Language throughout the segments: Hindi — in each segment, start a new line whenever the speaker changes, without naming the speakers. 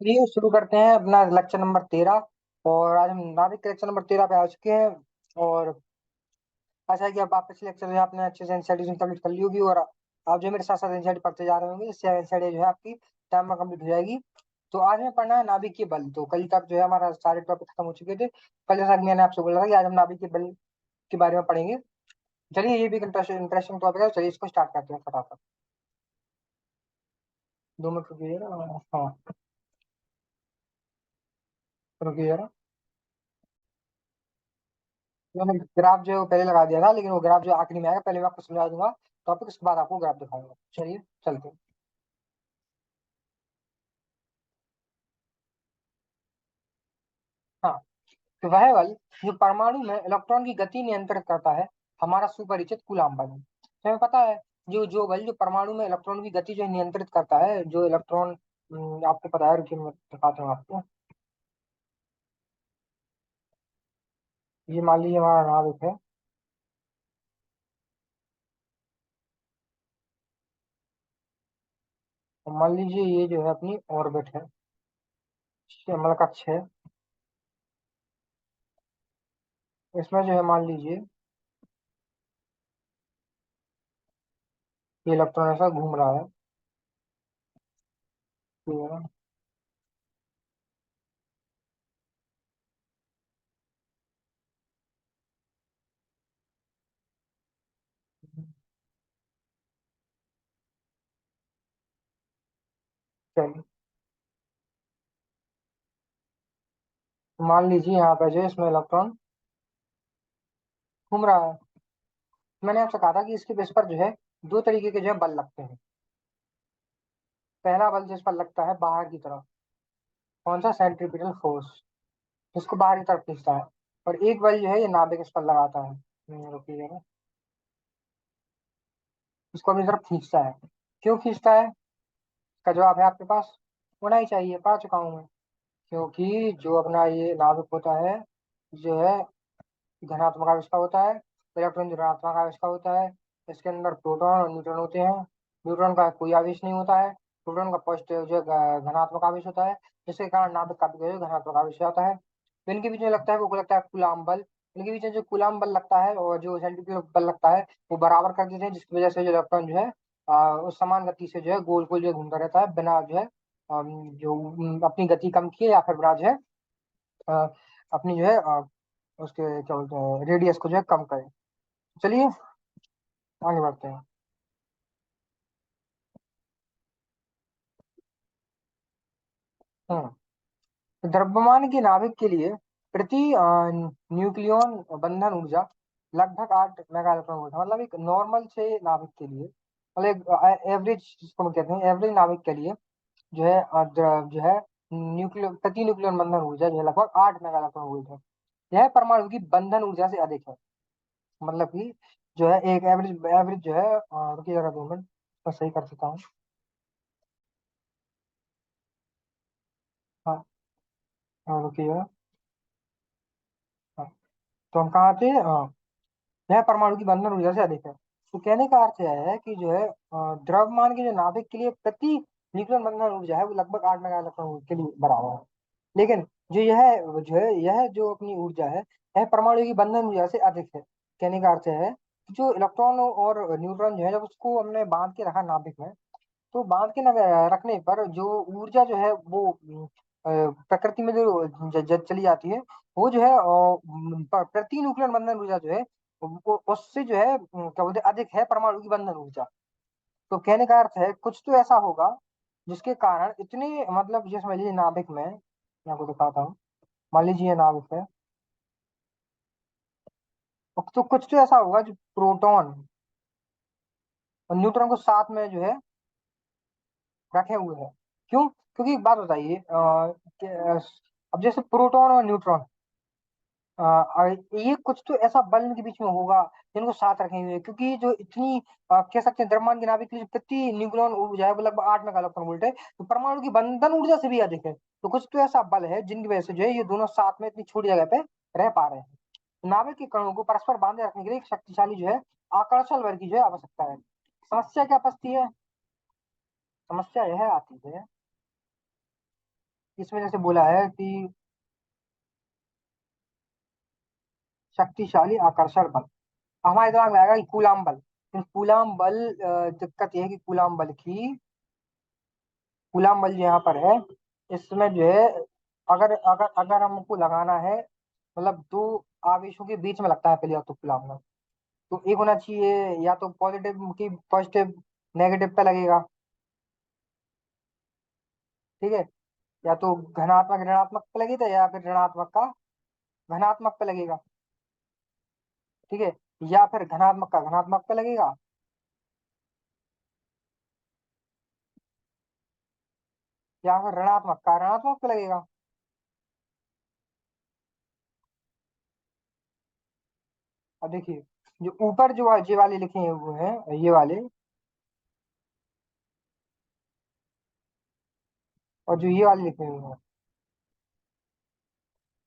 चलिए शुरू करते हैं अपना लेक्चर नंबर 13। और आज हम नाविक के लेक्चर नंबर 13 पे आ चुके हैं। और आशा है कि अब आप पिछले लेक्चर जो है आपने अच्छे से एनसीईआरटी कंप्लीट कर ली होगी। और आप जो मेरे साथ साथ एनसीईआरटी पढ़ते जा रहे होंगे, इससे एनसीईआरटी जो है आपकी टाइम में कंप्लीट हो जाएगी। तो आज हमें पढ़ना है नाभिकीय बल। तो कल तक जो है हमारा सारे टॉपिक खत्म हो चुके थे। कल जैसा कि मैंने आपसे बोला था कि आज हम नाभिकीय बल के बारे में पढ़ेंगे। चलिए, ये भी इंटरेस्टिंग टॉपिक है। चलिए इसको स्टार्ट करते हैं फटाफट। 2 मिनट रुकिए जरा। हाँ, रुकिए जरा। मैंने ग्राफ जो है वो पहले लगा दिया था, लेकिन वो ग्राफ जो आखिरी में आएगा, पहले मैं आपको समझा दूंगा टॉपिक, उसके बाद आपको ग्राफ दिखाऊंगा। चलिए चलते हैं। हाँ, तो वह बल जो परमाणु में इलेक्ट्रॉन की गति नियंत्रित करता है, हमारा सुपरिचित कूलाम बल है। तो हमें पता है, जो जो बल जो परमाणु में इलेक्ट्रॉन की गति जो है नियंत्रित करता है, जो इलेक्ट्रॉन, आपको पता है, रुकिए मैं दिखाता हूँ आपको। ये मान लीजिए हमारा नाभिक है। और मान लीजिए ये जो है अपनी ऑर्बिट है, मतलब कक्ष है। इसमें जो है मान लीजिए ये इलेक्ट्रॉन ऐसा घूम रहा है। ठीक है ना? चलिए, मान लीजिए यहाँ पे जो है इसमें इलेक्ट्रॉन घूम रहा है। मैंने आपसे कहा था कि इसके बेस पर जो है दो तरीके के जो है बल लगते हैं। पहला बल जिस पर लगता है बाहर की तरफ, कौन सा, सेंट्रीपिटल फोर्स, जिसको बाहर की तरफ खींचता है। और एक बल जो है ये नाभिक इस पर लगाता है। रुकिए ना, इसको अपनी तरफ खींचता है। क्यों खींचता है, इसका जवाब है आपके पास, होना ही चाहिए, पढ़ चुका हूँ मैं। क्योंकि जो अपना ये नाभिक होता है, जो है धनात्मक आवेश का होता है। इलेक्ट्रॉन ऋणात्मक आवेश का होता है। इसके अंदर प्रोटॉन और न्यूट्रॉन होते हैं। न्यूट्रॉन का कोई आवेश नहीं होता है। प्रोटॉन का पॉजिटिव जो है धनात्मक आवेश होता है, जिसके कारण नाभिक का भी जो है धनात्मक आवेश आता है। तो इनके बीच में लगता है, वो लगता है कूलाम बल। इनके बीच में जो कूलाम बल लगता है और जो सेंट्रीफ्यूगल बल लगता है, वो बराबर कर देते हैं, जिसकी वजह से जो इलेक्ट्रॉन जो है उस समान गति से जो है गोल गोल जो है घूमता रहता है, बिना जो है अपनी गति कम किए, या फिर बिना जो है अ, अपनी जो है उसके क्या बोलते हैं, रेडियस को जो है कम करें। चलिए आगे बढ़ते हैं। हम्म तो द्रव्यमान के नाभिक के लिए प्रति न्यूक्लियन बंधन ऊर्जा लगभग 8 मेगा इलेक्ट्रॉन वोल्ट, मतलब एक नॉर्मल से नाभिक के लिए, मतलब एवरेज जिसको हम कहते हैं एवरेज नाभिक के लिए, जो है जो है न्यूक्लियर प्रति न्यूक्लियन बंधन ऊर्जा जो है लगभग 8 मेगा इलेक्ट्रॉन वोल्ट है। यह परमाणु की बंधन ऊर्जा से अधिक है। मतलब कि जो है एक एवरेज एवरेज जो है, रुकिए जरा 2 मिनट, मैं सही कर सकता हूँ। हाँ, रुकिए जरा। हाँ, तो हम कहाँ थे? यह परमाणु की बंधन ऊर्जा से अधिक है। तो कहने का अर्थ यह है कि जो है द्रव्यमान के जो नाभिक के लिए प्रति न्यूक्लियन बंधन ऊर्जा है, वो लगभग 8 मेगा इलेक्ट्रॉन वोल्ट के लिए बराबर है। लेकिन यह जो अपनी ऊर्जा है, यह परमाणु की बंधन ऊर्जा से अधिक है। कहने का अर्थ है कि जो इलेक्ट्रॉन और न्यूट्रॉन जो है, जब उसको हमने बांध के रखा नाभिक में, तो बांध के रखने पर जो ऊर्जा जो है वो प्रकृति में जो चली जाती है, वो जो है प्रति न्यूक्लियन बंधन ऊर्जा जो है उससे जो है क्या बोलते हैं, अधिक है परमाणु की बंधन ऊर्जा। तो कहने का अर्थ है कुछ तो ऐसा होगा जिसके कारण इतने, मतलब जैसे मान लीजिए नाभिक में, मैं आपको दिखाता हूँ। मान लीजिए ये नाभिक है, तो कुछ तो ऐसा होगा जो प्रोटॉन और न्यूट्रॉन को साथ में जो है रखे हुए है। क्यों? क्योंकि एक बात बताइए, अब जैसे प्रोटॉन और न्यूट्रॉन, ये कुछ तो ऐसा बल इनके बीच में होगा जिनको साथ रखे हुए हैं। क्योंकि जो इतनी कह सकते हैं द्रव्यमान के नाभिक के लिए जो प्रति न्यूक्लियन ऊर्जा है, वो लगभग 8 मेगा इलेक्ट्रॉन वोल्ट है, तो परमाणु की बंधन ऊर्जा से भी अधिक है। तो कुछ तो ऐसा बल है जिनकी वजह से जो है ये दोनों साथ में इतनी छोटी जगह पे रह पा रहे हैं। नाभिक के कणों को परस्पर बांधे रखने के लिए एक शक्तिशाली जो है आकर्षण बल की जो है आवश्यकता है। समस्या क्या फंसती है? समस्या यह आती है इसमें जैसे बोला है कि शक्तिशाली आकर्षण बल, हमारे दिमाग में आएगा कि कूलाम बल। लेकिन कूलाम बल, दिक्कत यह है कि कूलाम बल जो यहाँ पर है, इसमें जो है, अगर अगर अगर हमको लगाना है, मतलब दो आवेशों के बीच में लगता है पहले तो कूलाम बल, तो एक होना चाहिए या तो पॉजिटिव की पॉजिटिव नेगेटिव पे लगेगा, ठीक है, या तो धनात्मक ऋणात्मक पे लगेगा, या फिर ऋणात्मक का धनात्मक पे लगेगा, ठीक है, या फिर धनात्मक का धनात्मक पे लगेगा, या फिर ऋणात्मक का ऋणात्मक पे लगेगा। अब देखिए, जो ऊपर जो ये वाले लिखे हुए हैं, ये वाले, और जो ये वाले लिखे हुए हैं,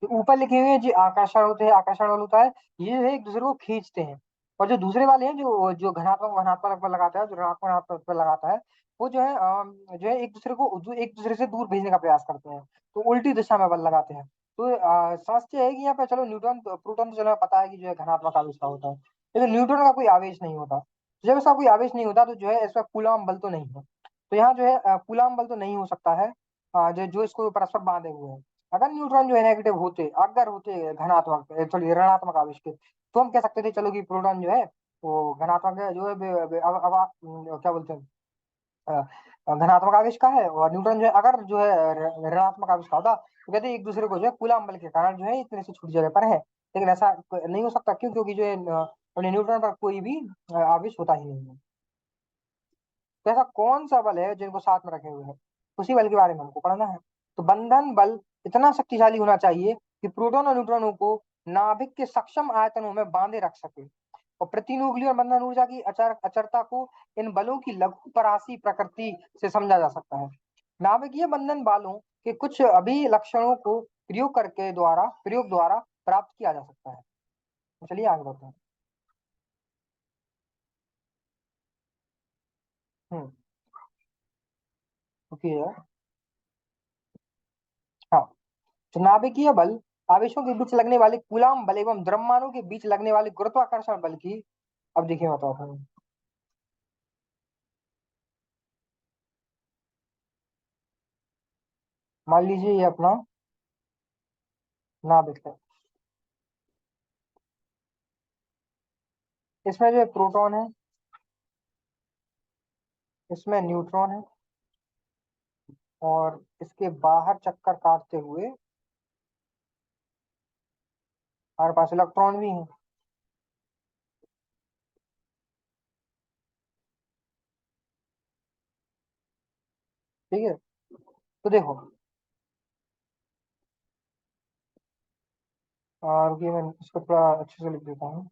जो ऊपर लिखे हुए हैं जी आकर्षण होते हैं, आकर्षण बल होता है, ये जो है एक दूसरे को खींचते हैं। और जो दूसरे वाले हैं, जो जो धनात्मक धनात्मक पर लगाता है, जो ऋणात्मक ऋणात्मक पर लगाता है, वो जो है जो है एक दूसरे को, जो एक दूसरे से दूर भेजने का प्रयास करते हैं, तो उल्टी दिशा में बल लगाते हैं। तो समस्या है कि यहाँ पे चलो न्यूट्रॉन प्रोटॉन तो चलो पता है कि जो है धनात्मक आवेश का होता है, लेकिन न्यूट्रॉन का कोई आवेश नहीं होता। तो जब इसका कोई आवेश नहीं होता तो जो है इसका कूलॉम बल तो नहीं है। तो यहाँ जो है कूलॉम बल तो नहीं हो सकता है, जो जो इसको परस्पर बांधे हुए हैं। अगर न्यूट्रॉन जो है नेगेटिव होते, अगर होते धनात्मक सॉरी ऋणात्मक आवेश के, तो हम कह सकते थे चलो कि प्रोटॉन जो है वो धनात्मक है, जो है क्या बोलते हैं, धनात्मक आवेश का है, और न्यूट्रॉन जो है अगर जो है ऋणात्मक आवेश का होता, तो कहते हैं एक दूसरे को जो है कूलॉम बल के कारण जो है इतने से छोटी जगह पर है। लेकिन ऐसा नहीं हो सकता, क्यों? क्योंकि जो है अपने न्यूट्रॉन पर कोई भी आवेश होता ही नहीं है। तो ऐसा कौन सा बल है जिनको साथ में रखे हुए हैं, उसी बल के बारे में हमको पढ़ना है। तो बंधन बल इतना शक्तिशाली होना चाहिए कि प्रोटॉन और न्यूट्रॉनों को नाभिक के सक्षम आयतनों में बांधे रख सके। और प्रतिन्यूक्लियर बंधन ऊर्जा की अचरता को इन बलों की लघु परासी प्रकृति से समझा जा सकता है। नाभिकीय बंधन बालों के कुछ अभिलक्षणों को प्रयोग द्वारा प्राप्त किया जा सकता है। तो चलिए आगे बढ़ते हैं। हम्म। ओके। हाँ। तो नाभिकीय बल आवेशों के बीच लगने वाले कूलाम बल एवं द्रव्यमानों के बीच लगने वाले गुरुत्वाकर्षण बल की, अब देखिए बताओ हूँ। मान लीजिए ये अपना नाभिक है, इसमें जो है प्रोटॉन है, इसमें न्यूट्रॉन है, और इसके बाहर चक्कर काटते हुए हमारे पास इलेक्ट्रॉन भी है, ठीक है। तो देखो, और ये मैं इसको थोड़ा अच्छे से लिख देता हूँ।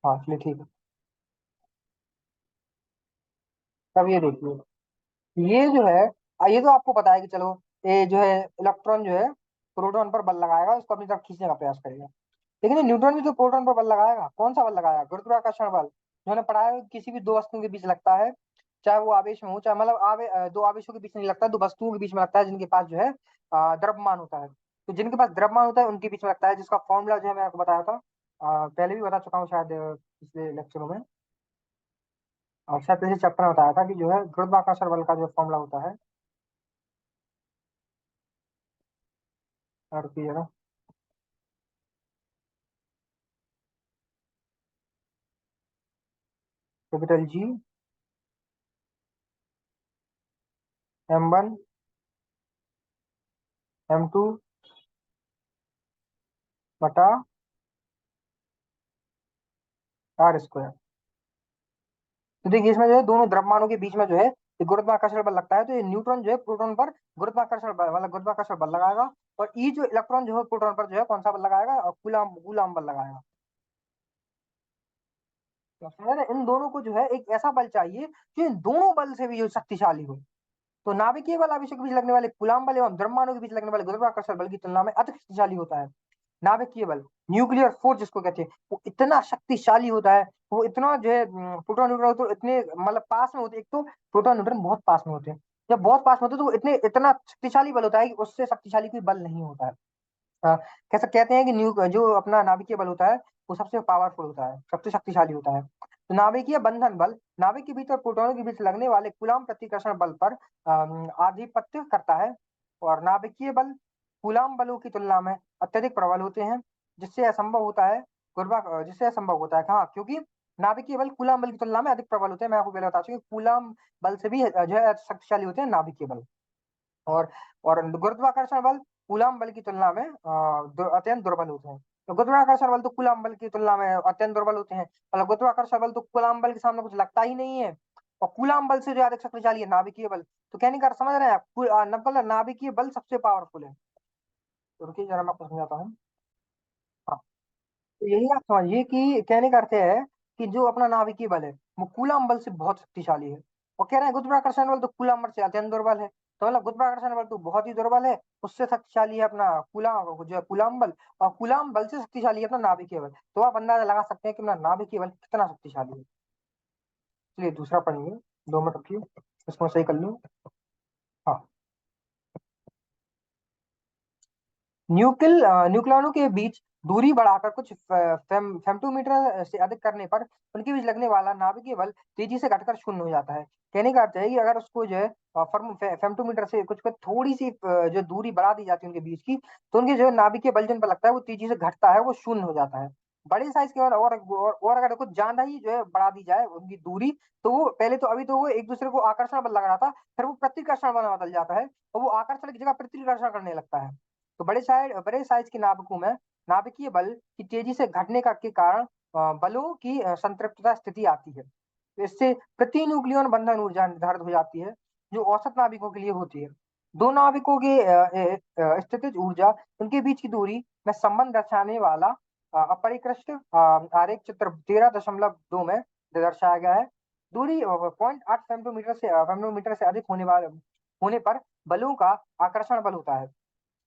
हाँ चलिए ठीक है। तब ये देखिए, ये जो है ये तो आपको पता है कि चलो, ये जो है इलेक्ट्रॉन जो है प्रोटॉन पर बल लगाएगा, उसको अपनी तरफ खींचने का प्रयास करेगा। लेकिन ये न्यूट्रॉन भी तो प्रोटॉन पर बल लगाएगा, कौन सा बल लगाएगा? गुरुत्वाकर्षण बल, जो हमने पढ़ा है किसी भी दो वस्तुओं के बीच लगता है, चाहे वो आवेश में हो, चाहे मतलब दो आवेशों के बीच नहीं लगता, दो वस्तुओं के बीच में लगता है जिनके पास जो है द्रव्यमान होता है। तो जिनके पास द्रव्यमान होता है उनके बीच में लगता है, जिसका फॉर्मूला जो है मैं आपको बताया था, पहले भी बता चुका हूँ शायद पिछले लेक्चरों में, और शायद पिछले चैप्टर में बताया था कि जो है गुरुत्वाकर्षण बल का जो फॉर्मूला होता है, और की है ना, कैपिटल जी, M1 M2 बटा R²। तो देखिए इसमें जो है दोनों द्रव्यमानों के बीच में जो है ये गुरुत्वाकर्षण बल लगता है, तो ये न्यूट्रॉन जो है प्रोटॉन पर गुरुत्वाकर्षण बल मतलब गुरुत्वाकर्षण बल लगाएगा, और ई जो इलेक्ट्रॉन जो है प्रोटॉन पर जो है कौन सा बल लगाएगा? कूलाम कूलाम बल लगाएगा। तो समझे ना? इन दोनों को जो है एक ऐसा बल चाहिए जो इन दोनों बल से भी जो शक्तिशाली हो। तो नाभिकीय बल आवेशों के बीच लगने वाले कूलाम बल एवं द्रव्यमानों के बीच लगने वाले गुरुत्वाकर्षण बल की तुलना में अधिक शक्तिशाली होता है। नाभिकीय बल, न्यूक्लियर फोर्स जिसको कहते हैं, वो इतना शक्तिशाली होता है, वो इतना जो है प्रोटॉन न्यूट्रॉन तो इतने मतलब पास में होते हैं, एक तो प्रोटॉन न्यूट्रॉन बहुत पास में होते हैं, जब बहुत पास में होते हैं तो वो इतना शक्तिशाली बल होता है कि उससे शक्तिशाली कोई बल नहीं होता है। अ, कैसे कहते हैं कि जो अपना नाभिकीय बल होता है वो सबसे पावरफुल होता है, सबसे शक्तिशाली होता है। तो नाभिकीय बंधन बल नाभिक के भीतर प्रोटॉनों के बीच लगने वाले कूलाम प्रतिकर्षण बल पर आधिपत्य करता है। और नाभिकीय बल कूलाम बलों की तुलना में अत्यधिक प्रबल होते हैं, जिससे असंभव होता है जिससे असंभव होता है, हाँ, क्योंकि नाभिकीय बल कूलाम बल की तुलना में अधिक प्रबल होते हैं। मैं आपको पहले बता चुका हूं कि कूलाम बल से भी जो है शक्तिशाली होते हैं नाभिकीय बल। और और गुरुत्वाकर्षण बल कूलाम बल की तुलना में अत्यंत दुर्बल होते हैं। तो गुरुत्वाकर्षण बल तो कूलाम बल की तुलना में अत्यंत दुर्बल होते हैं, मतलब गुरुत्वाकर्षण बल तो कूलाम बल के सामने कुछ लगता ही नहीं है। और कूलाम बल से जो अधिक शक्तिशाली है नाभिकीय बल। तो कहने का अर्थ समझ रहे हैं आप, नकल नाभिकीय बल सबसे पावरफुल है। तो रुकिए जरा मैं आपको समझाता हूँ। हाँ, तो यही आप समझिए कि कहने का अर्थ है कि जो अपना नाभिकीय बल है वो कूलाम बल से बहुत शक्तिशाली है। और कह रहे हैं गुरुत्वाकर्षण बल तो कूलाम बल से अत्यंत दुर्बल है, तो मतलब गुरुत्वाकर्षण बल तो बहुत ही दुर्बल है, उससे शक्तिशाली है अपना कूलाम जो है कूलाम बल, और कूलाम बल से शक्तिशाली है अपना नाभिकीय बल। तो आप अंदाजा लगा सकते हैं कि अपना नाभिकीय बल कितना शक्तिशाली है। चलिए दूसरा पढ़ेंगे, 2 मिनट रुकिए, इसको सही कर लूँ। हाँ, न्यूक्लियनों के बीच दूरी बढ़ाकर कुछ फेम्टोमीटर से अधिक करने पर उनके बीच लगने वाला नाभिकीय बल तेजी से घटकर शून्य हो जाता है। कहने का अर्थ है कि अगर उसको जो है फेम्टोमीटर से कुछ कुछ थोड़ी सी जो दूरी बढ़ा दी जाती है उनके बीच की, तो उनके जो है नाभिकीय बल जिन पर लगता है वो तेजी से घटता है, वो शून्य हो जाता है। बड़े साइज के और अगर कुछ ज्यादा ही जो है बढ़ा दी जाए उनकी दूरी, तो वो पहले तो अभी तो वो एक दूसरे को आकर्षण बल लग रहा था, फिर वो प्रतिकर्षण बल में बदल जाता है और वो आकर्षण की जगह प्रतिकर्षण करने लगता है। तो बड़े साइज के नाभिकों में नाभिकीय बल की तेजी से घटने का के कारण बलों की संतृप्तता स्थिति आती है। तो इससे प्रति न्यूक्लियन बंधन ऊर्जा निर्धारित हो जाती है, जो औसत नाभिकों के लिए होती है। दो नाभिकों के स्थितिज ऊर्जा, उनके बीच की दूरी में संबंध दर्शाने वाला अपरिकृष्ट आरेख चित्र 13.2 में दर्शाया गया है। दूरी 0.8 फेमटोमीटर से अधिक होने पर बलों का आकर्षण बल होता है।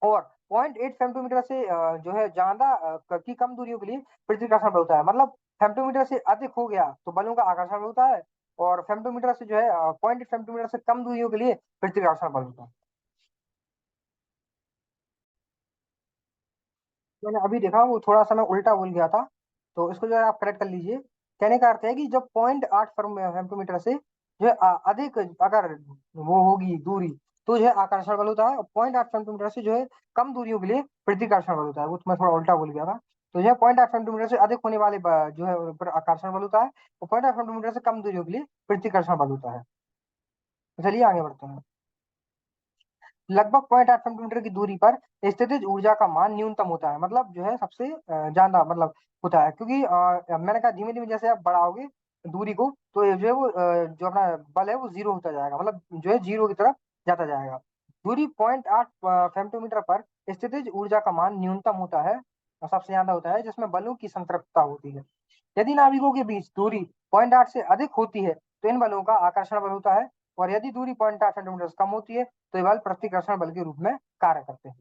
और 0.8 फेमटोमीटर से जो है ज्यादा की कम दूरियों के लिए पृथ्वीकर्षण बल होता है। मतलब फेमटोमीटर से अधिक हो गया तो बलों का आकर्षण बल होता है, और फेमटोमीटर से जो है 0.8 फेमटोमीटर से कम दूरियों के लिए पृथ्वीकर्षण बल होता है। मैंने अभी देखा वो थोड़ा सा मैं उल्टा बोल गया था, तो इसको जो है आप करेक्ट कर लीजिए। कहने का अर्थ है कि जब 0.8 फेमटोमीटर से जो है अधिक अगर वो होगी दूरी, तो जो है आकर्षण बल होता है, और 0.8 सेंटीमीटर से जो है कम दूरियों के लिए प्रतिकर्षण बल होता है। वो तो मैं थोड़ा उल्टा बोल गया था। तो जो है 0.8 सेंटीमीटर से अधिक होने वाले जो है उन पर आकर्षण बल होता है, और 0.8 सेंटीमीटर से कम दूरियों के लिए प्रतिकर्षण बल होता है। तो चलिए आगे बढ़ते हैं। लगभग 0.8 सेंटीमीटर की दूरी पर स्थितिज ऊर्जा का मान न्यूनतम होता है, मतलब जो है सबसे ज्यादा मतलब होता है, क्योंकि मैंने कहा धीमे धीमे जैसे आप बढ़ाओगे दूरी को, तो ये जो है वो जो अपना बल है वो जीरो होता जाएगा, मतलब जो है जीरो की तरफ जाता जाएगा। दूरी 0.8 फेमटोमीटर पर स्थितिज ऊर्जा का मान न्यूनतम होता है और सबसे ज्यादा होता है, जिसमें बलों की संतृप्तता होती है। यदि नाविकों के बीच दूरी 0.8 से अधिक होती है तो इन बलों का आकर्षण बल होता है, और यदि दूरी 0.8 सेंटीमीटर से कम होती है तो ये बल प्रतिकर्षण बल के रूप में कार्य करते हैं।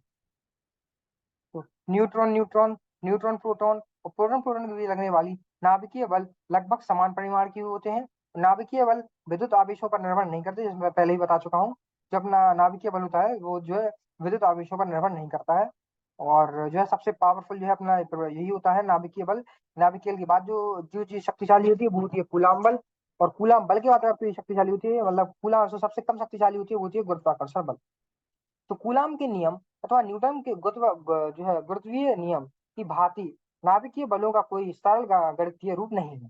तो न्यूट्रॉन न्यूट्रॉन न्यूट्रॉन प्रोटॉन और प्रोटॉन प्रोटॉन के बीच लगने वाली नाभिकीय बल लगभग समान परिमाण के होते हैं। नाभिकीय बल विद्युत आवेशों पर निर्भर नहीं करते, जिसमें पहले ही बता चुका हूँ। जो अपना नाभिकीय बल होता है वो जो है विद्युत आवेशों पर निर्भर नहीं करता है। और जो है सबसे पावरफुल जो है अपना यही होता है नाभिकीय बल। नाभिकीय बल के बाद जो जो चीज शक्तिशाली होती है वो होती है कूलाम बल। और कूलाम बल के बाद अगर कोई शक्तिशाली होती है, मतलब कूलाम से सबसे कम शक्तिशाली होती है वो होती है गुरुत्वाकर्षण बल। तो कूलाम के नियम अथवा न्यूटन के जो है गुरुत्वीय नियम की भांति नाभिकीय बलों का कोई सरल गणितीय रूप नहीं है।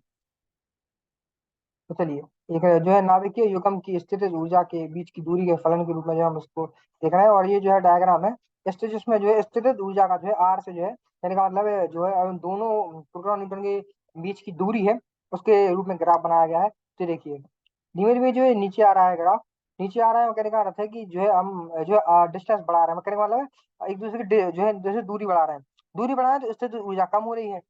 तो चलिए, एक जो है नाभिकीय युग्म की स्थितिज ऊर्जा के बीच की दूरी के फलन के रूप में जो हम इसको देख रहे हैं, और ये जो है डायग्राम है स्थितिज में जो है स्थितिज ऊर्जा का जो है आर से जो है कहने का मतलब है जो है उन दोनों प्रोटॉन न्यूट्रॉन के बीच की दूरी है उसके रूप में ग्राफ बनाया गया है। तो देखिए धीमे धीमे जो है नीचे आ रहा है ग्राफ, नीचे आ रहा है। कहने का अर्थ है कि जो है हम जो है डिस्टेंस बढ़ा रहे हैं, कहने का मतलब है एक दूसरे की जो है जैसे दूरी बढ़ा रहे हैं, दूरी बढ़ा रहे हैं तो स्थितिज ऊर्जा कम हो रही है।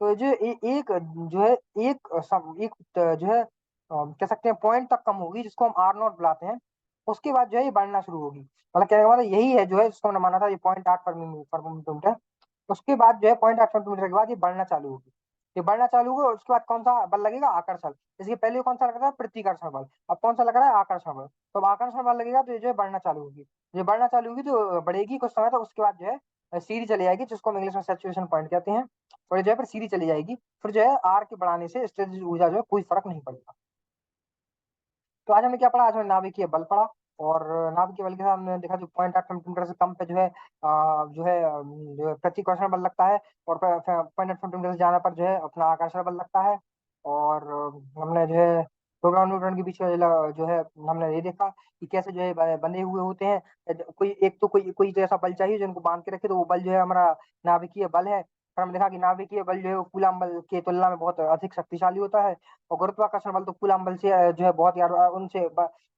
तो जो एक जो है एक जो है कह सकते हैं पॉइंट तक कम होगी, जिसको हम आर नॉट बुलाते हैं। उसके बाद जो है ये बढ़ना शुरू होगी, मतलब कहने का मतलब यही है जो है जिसको हमने माना था ये 0.8 पर मिनट। उसके बाद जो है 0.8 सेंटीमीटर के बाद ये बढ़ना चालू होगी। ये बढ़ना चालू हुआ, उसके बाद कौन सा बल लगेगा? आकर्षण। इसके पहले कौन सा लग रहा है? प्रतिकर्षण बल। अब कौन सा लग रहा है? आकर्षण बल। तो अब आकर्षण बल लगेगा तो ये जो है बढ़ना चालू होगी। ये बढ़ना चालू होगी तो बढ़ेगी कुछ समय तक, उसके बाद जो है सीधी चली जाएगी, जिसको हम इंग्लिश में सैचुरेशन पॉइंट कहते हैं। और ये जो है फिर सीधी चली जाएगी। फिर जो है आर के बढ़ाने से स्थितिज ऊर्जा जो है कोई फर्क नहीं पड़ेगा। तो आज हमने क्या पढ़ा? आज हमने नाभिकीय बल पढ़ा। और नाभिकीय बल के साथ हमने देखा जो 0.8 सेंटीमीटर से कम पे जो है जो है प्रतिकर्षण बल लगता है। और 0.8 सेंटीमीटर से जाने पर जो है अपना आकर्षण बल लगता है। और हमने जो है प्रोटॉन न्यूट्रॉन के बीच का जो है हमने ये देखा कि कैसे जो है बंधे हुए होते हैं। कोई एक तो कोई कोई तो ऐसा बल चाहिए जो इनको बांध के रखे, तो वो बल जो है हमारा नाभिकीय बल है। फिर हमने देखा कि नाभिकीय बल जो है वो कूलम बल की तुलना में बहुत अधिक शक्तिशाली होता है। और गुरुत्वाकर्षण बल तो कूलम बल से जो है बहुत यार उनसे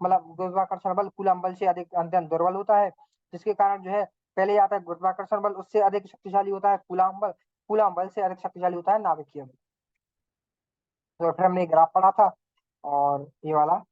मतलब गुरुत्वाकर्षण बल कूलम बल से अधिक अत्यंत दुर्बल होता है। जिसके कारण जो है पहले आता है गुरुत्वाकर्षण बल, उससे अधिक शक्तिशाली होता है कूलम बल। कूलम बल से अधिक शक्तिशाली होता है नाभिकीय बल। तो फिर हमने ग्राफ पढ़ा था, और ये वाला।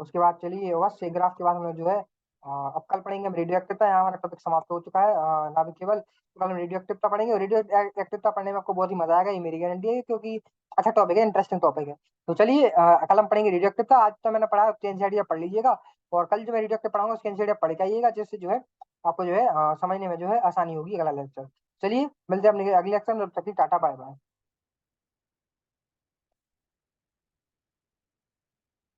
उसके बाद चलिए बस ये ग्राफ के बाद हमने जो है अब कल पढ़ेंगे हम रेडियो एक्टिवता। यहाँ हमारा टॉपिक समाप्त हो चुका है नाभिक केवल। तो कल हम रेडियो एक्टिवता पढ़ेंगे, और रेडियो एक्टिवता पढ़ने में आपको बहुत ही मजा आएगा, ये मेरी गारंटी है, क्योंकि अच्छा टॉपिक है, इंटरेस्टिंग टॉपिक है। तो चलिए कल हम पढ़ेंगे रेडियो एक्टिवता। आज तो मैंने पढ़ा, उसके एनसीईआरटी पढ़ लीजिएगा। और कल जो मैं रेडियो एक्टिव पढ़ाऊंगा उसके एनसीईआरटी पढ़ के आइएगा, जिससे जो है आपको जो है समझने में जो है आसानी होगी अगला लेक्चर। चलिए मिलते हैं अपने अगले लेक्चर में, तब तक के लिए टाटा बाय बाय।